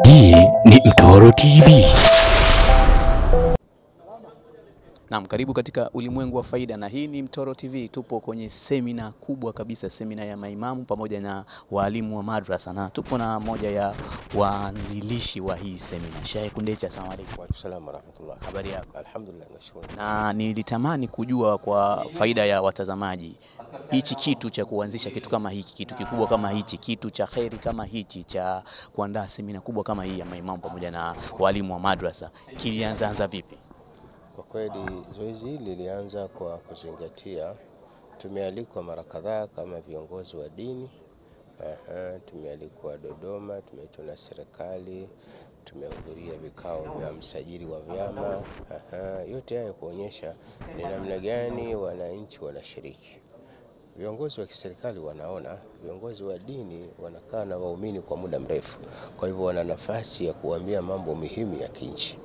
Hii ni Mtoro TV. Naam, karibu katika ulimwengu wa faida, na hii ni Mtoro TV. Tupo kwenye semina kubwa kabisa, semina ya maimamu pamoja na walimu wa madrasa, na tupo na moja ya waanzilishi wa hii semina, Sheikh Kundecha. Asalamu alaykum. Wa salaam wa rahmatullah. Habari yako? Alhamdulillah, nashukuru. Na nilitamani kujua kwa faida ya watazamaji, hichi kitu cha kuanzisha kitu kama hiki, kitu kikubwa kama hichi, kitu cha khairi kama hichi, cha kuandaa semina kubwa kama hii ya maimamu pamoja na walimu wa madrasa, kilianza vipi? Kwa kweli zoezi hili lilianza kwa kuzingatia, tumealikwa mara kadhaa kama viongozi wa dini. Tumealikwa Dodoma, tumeitwa na serikali, tumehudhuria vikao vya msajili wa vyama. Yote haya kuonyesha ni namna gani wananchi wanashiriki. Viongozi wa kiserikali wanaona, viongozi wa dini wanakaa na waumini kwa muda mrefu, kwa hivyo wana nafasi ya kuambia mambo muhimu ya kinchi.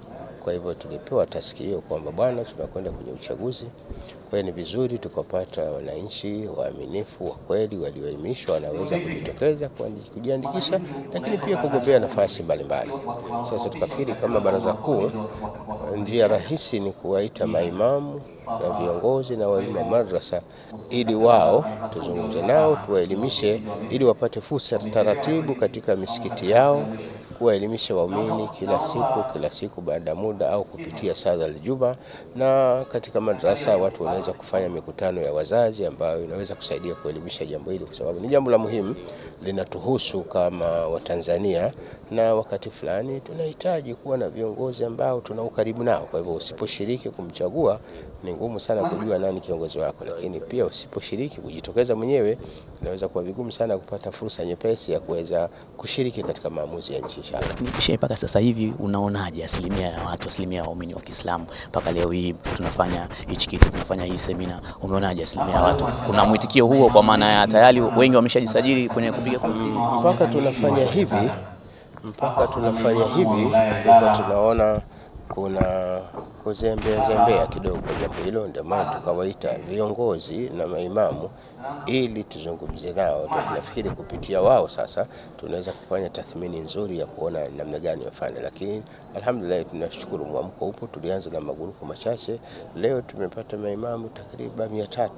Kwa hivyo tulipewa taski hiyo kwamba bwana, tunakwenda kwenye uchaguzi, kwa hiyo ni vizuri tukapata wananchi waaminifu wa kweli walioelimishwa, wanaweza kujitokeza kujiandikisha, lakini pia kugombea nafasi mbalimbali. Sasa tukafikiri kama baraza kuu, njia rahisi ni kuwaita maimamu na viongozi na walimu wa madrasa, ili wao tuzungumze nao, tuwaelimishe ili wapate fursa taratibu katika misikiti yao, kuwaelimisha waumini kila siku baada muda, au kupitia sala al-Juma. Na katika madrasa watu wanaweza kufanya mikutano ya wazazi ambayo inaweza kusaidia kuelimisha jambo hili, kwa sababu ni jambo la muhimu, linatuhusu kama Watanzania, na wakati fulani tunahitaji kuwa na viongozi ambao tuna ukaribu nao. Kwa hivyo usiposhiriki kumchagua, ni ngumu sana kujua nani kiongozi wako, lakini pia usiposhiriki kujitokeza mwenyewe, inaweza kuwa vigumu sana kupata fursa nyepesi ya kuweza kushiriki katika maamuzi ya nchi. Kisha mpaka sasa hivi unaonaje asilimia ya watu, asilimia ya waumini wa Kiislamu mpaka leo hii tunafanya hichi kitu, tunafanya hii semina, umeonaje asilimia ya watu? Kuna mwitikio huo, kwa maana ya tayari wengi wameshajisajili kwenye kupiga kura? Mpaka tunafanya hivi tunaona kuna kuzembea kidogo jambo hilo. Ndio maana tukawaita viongozi na maimamu ili tuzungumze nao. Tunafikiri kupitia wao sasa tunaweza kufanya tathmini nzuri ya kuona namna gani wafanye, lakini alhamdulillah tunashukuru mwamko upo. Tulianza na magrupu machache, leo tumepata maimamu takriban 300.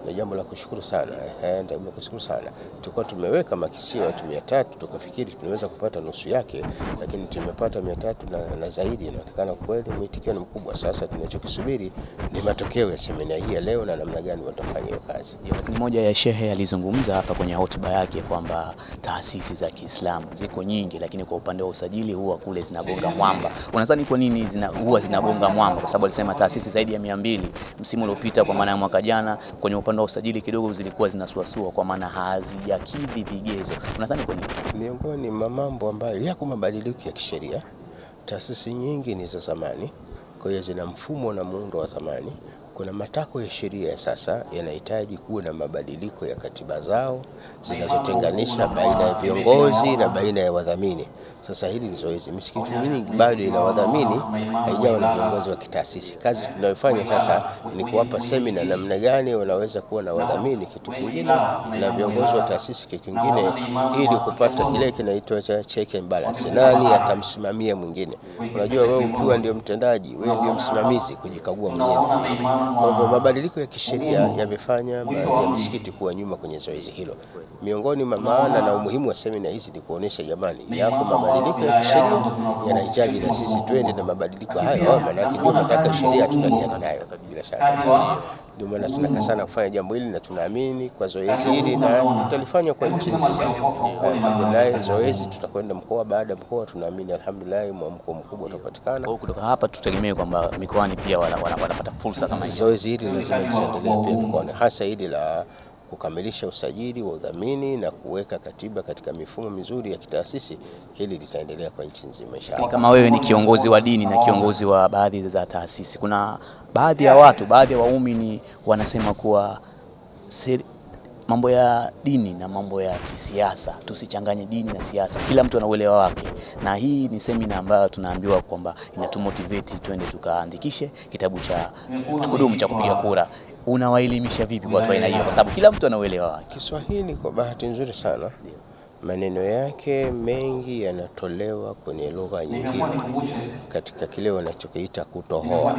Ni jambo la kushukuru sana. Tulikuwa tumeweka makisio watu 300, tukafikiri tunaweza kupata nusu yake, lakini tumepata 300 na zaidi. Inaonekana kweli mwitikio ni mkubwa. Sasa tunachokisubiri ni matokeo ya semina hii ya leo na namna gani watafanya hiyo kazi. Ni moja ya shehe alizungumza hapa kwenye hotuba yake kwamba taasisi za Kiislamu ziko nyingi, lakini kwa upande wa usajili huwa kule zinagonga mwamba. Unadhani kwa nini huwa zinagonga mwamba? Kwa sababu alisema taasisi zaidi ya 200 msimu uliopita, kwa maana ya mwaka jana, kwenye upande wa usajili kidogo zilikuwa zinasuasua, kwa maana hazijakidhi vigezo. Unadhani kwa nini? Miongoni mwa mambo ambayo yako mabadiliko ya kisheria. Taasisi nyingi ni za zamani, kwa hiyo zina mfumo na muundo wa zamani. Kuna matakwa ya sheria ya sasa yanahitaji kuwa na mabadiliko ya katiba zao zinazotenganisha baina ya viongozi na baina ya wadhamini. Sasa hili ni zoezi. Misikiti mingi bado ina wadhamini, haijawa na viongozi wa kitaasisi. Kazi tunayofanya sasa ni kuwapa semina namna gani wanaweza kuwa na wadhamini kitu kingine na viongozi wa taasisi kitu kingine, ili kupata kile kinaitwa cha check and balance. Nani atamsimamia mwingine? Unajua wewe ukiwa ndio mtendaji, wewe ndio msimamizi, kujikagua mwenyewe. Kwa hivyo mabadiliko ya kisheria yamefanya baadhi ya misikiti kuwa nyuma kwenye zoezi hilo. Miongoni mwa maana na umuhimu wa semina hizi ni kuonesha jamani, yako mabadiliko ya kisheria yanahitaji na sisi twende na mabadiliko hayo, maana yake ndio mataka sheria tutaliana nayo bila shaka. Ndio maana tunakaa sana kufanya jambo hili, na tunaamini kwa zoezi hili na tutalifanya kwa nchi nzima. Alhamdulillah, zoezi tutakwenda mkoa baada ya mkoa, tunaamini alhamdulillah mwamko mkubwa utapatikana. Kutoka hapa tutegemee kwamba mikoani pia wanapata fursa kama hizo. Zoezi hili lazima liendelee pia mikoani, hasa hili la kukamilisha usajili wa udhamini na kuweka katiba katika mifumo mizuri ya kitaasisi. Hili litaendelea kwa nchi nzima inshallah. Kama wewe ni kiongozi wa dini na kiongozi wa baadhi za taasisi, kuna baadhi ya watu, baadhi ya waumini wanasema kuwa mambo ya dini na mambo ya kisiasa, tusichanganye dini na siasa. Kila mtu ana uelewa wake, na hii ni semina ambayo tunaambiwa kwamba inatumotivate twende tukaandikishe kitabu cha kudumu cha kupiga kura. Unawaelimisha vipi watu aina hiyo, kwa sababu kila mtu ana uelewa wake? Kiswahili kwa bahati nzuri sana maneno yake mengi yanatolewa kwenye lugha nyingine katika kile wanachokiita kutohoa.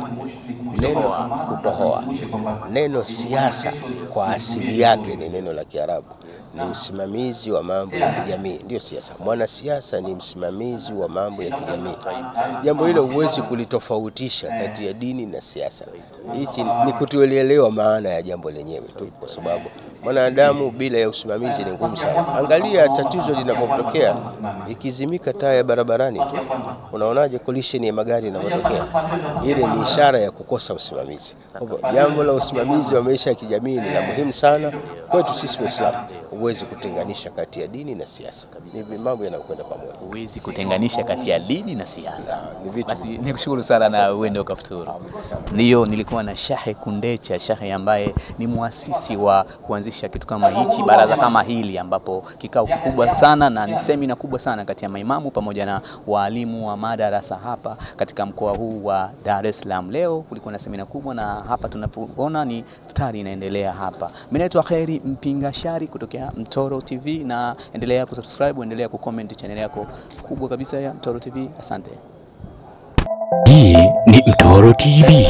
Neno siasa kwa asili yake ni neno la Kiarabu, ni msimamizi wa mambo ya kijamii, ndio siasa. Mwanasiasa ni msimamizi wa mambo ya kijamii. Jambo hilo huwezi kulitofautisha kati ya dini na siasa. Hichi ni kutuelewa maana ya jambo lenyewe tu, kwa sababu mwanadamu bila ya usimamizi ni ngumu sana. Angalia tatizo linapotokea, ikizimika taa ya barabarani tu, unaonaje collision ya magari inapotokea? Ile ni ishara ya kukosa usimamizi. Jambo la usimamizi wa maisha ya kijamii ni la muhimu sana kwetu sisi Waislamu. Huwezi kutenganisha kati ya dini na siasa. Ni mambo yanayokwenda pamoja. Huwezi kutenganisha kati ya dini na siasa. Basi nikushukuru sana na uende ukafuturu. Ndio nilikuwa na Sheikh Kundecha, Sheikh ambaye ni muasisi wa kuanzisha kitu kama hichi, baraza kama hili, ambapo kikao kikubwa sana na ni semina kubwa sana kati ya maimamu pamoja na walimu wa madarasa hapa katika mkoa huu wa Dar es Salaam. Leo kulikuwa na semina kubwa na hapa tunapoona ni iftari inaendelea hapa. Mimi naitwa Kheri Mpingashari kutokea Mtoro TV, na endelea kusubscribe, endelea kucomment channel yako kubwa kabisa ya Mtoro TV. Asante. Hii ni Mtoro TV.